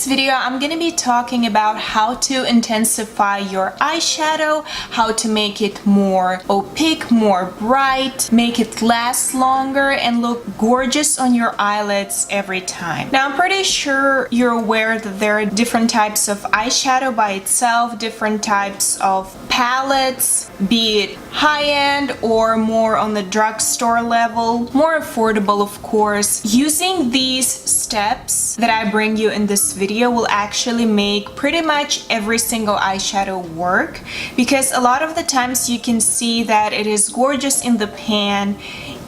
this video, I'm gonna be talking about how to intensify your eyeshadow, how to make it more opaque, more bright, make it last longer and look gorgeous on your eyelids every time. Now, I'm pretty sure you're aware that there are different types of eyeshadow by itself, different types of palettes, be it high-end or more on the drugstore level, more affordable of course. Using these steps that I bring you in this video will actually make pretty much every single eyeshadow work, because a lot of the times you can see that it is gorgeous in the pan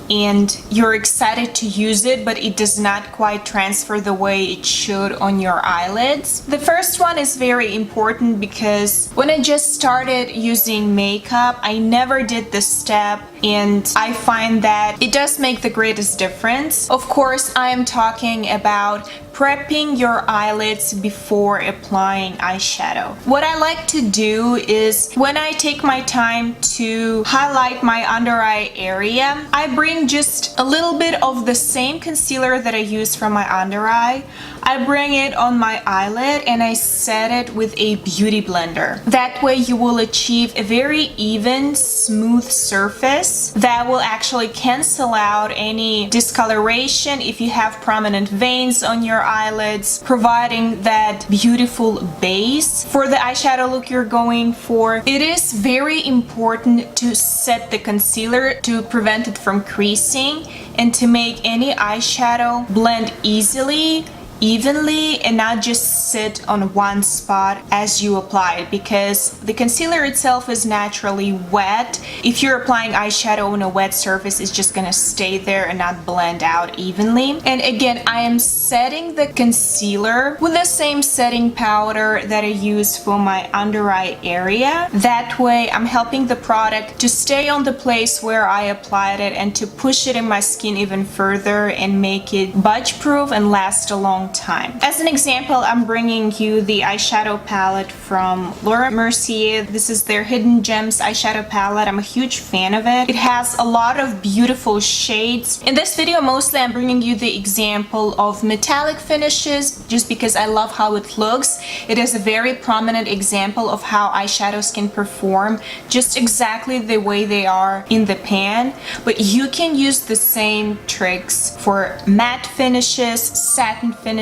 and you're excited to use it, but it does not quite transfer the way it should on your eyelids. The first one is very important because when I just started using makeup, I never did this step, and I find that it does make the greatest difference. Of course, I am talking about prepping your eyelids before applying eyeshadow. What I like to do is when I take my time to highlight my under eye area, I bring just a little bit of the same concealer that I use for my under eye. I bring it on my eyelid and I set it with a beauty blender. That way you will achieve a very even, smooth surface that will actually cancel out any discoloration if you have prominent veins on your eyelids, providing that beautiful base for the eyeshadow look you're going for. It is very important to set the concealer to prevent it from creasing and to make any eyeshadow blend easily, evenly, and not just sit on one spot as you apply it, because the concealer itself is naturally wet. If you're applying eyeshadow on a wet surface, it's just gonna stay there and not blend out evenly. And again, I am setting the concealer with the same setting powder that I use for my under eye area. That way I'm helping the product to stay on the place where I applied it and to push it in my skin even further and make it budge proof and last a long time. As an example, I'm bringing you the eyeshadow palette from Mercier. This is their Hidden Gems eyeshadow palette. I'm a huge fan of it. It has a lot of beautiful shades. In this video, mostly I'm bringing you the example of metallic finishes just because I love how it looks. It is a very prominent example of how eyeshadows can perform just exactly the way they are in the pan, but you can use the same tricks for matte finishes, satin finishes,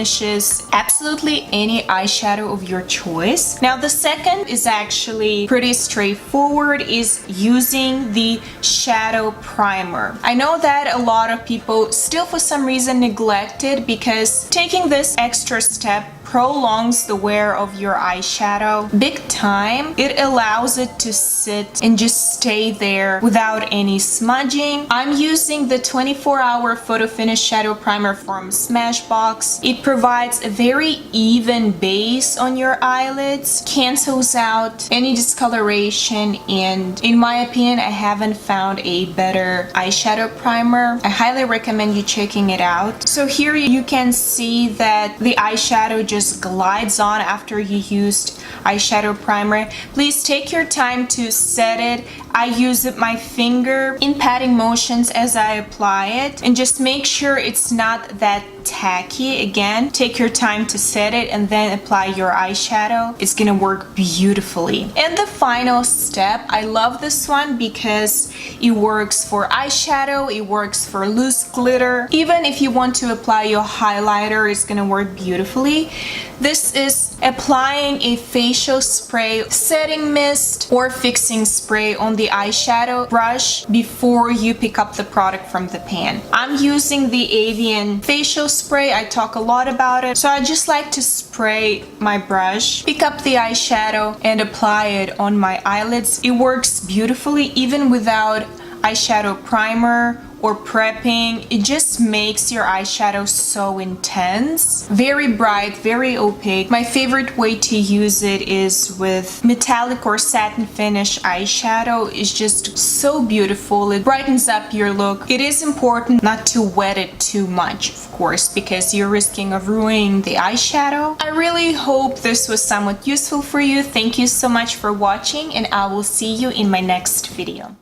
absolutely any eyeshadow of your choice. Now the second is actually pretty straightforward, is using the shadow primer. I know that a lot of people still for some reason neglect it, because taking this extra step prolongs the wear of your eyeshadow big time. It allows it to sit and just stay there without any smudging. I'm using the 24-hour Photo Finish Shadow Primer from Smashbox. It provides a very even base on your eyelids, cancels out any discoloration, and in my opinion, I haven't found a better eyeshadow primer. I highly recommend you checking it out. So here you can see that the eyeshadow just glides on after you used eyeshadow primer. Please take your time to set it. I use my finger in patting motions as I apply it, and just make sure it's not that tacky. Again, take your time to set it and then apply your eyeshadow. It's gonna work beautifully. And the final step, I love this one because it works for eyeshadow, it works for loose glitter. Even if you want to apply your highlighter, it's gonna work beautifully. This is applying a facial spray, setting mist, or fixing spray on the eyeshadow brush before you pick up the product from the pan. I'm using the Avian facial spray. I talk a lot about it, so I just like to spray my brush, pick up the eyeshadow, and apply it on my eyelids. It works beautifully even without eyeshadow primer or prepping. It just makes your eyeshadow so intense, very bright, very opaque. My favorite way to use it is with metallic or satin finish eyeshadow. It's just so beautiful. It brightens up your look. It is important not to wet it too much, of course, because you're risking of ruining the eyeshadow. I really hope this was somewhat useful for you. Thank you so much for watching, and I will see you in my next video.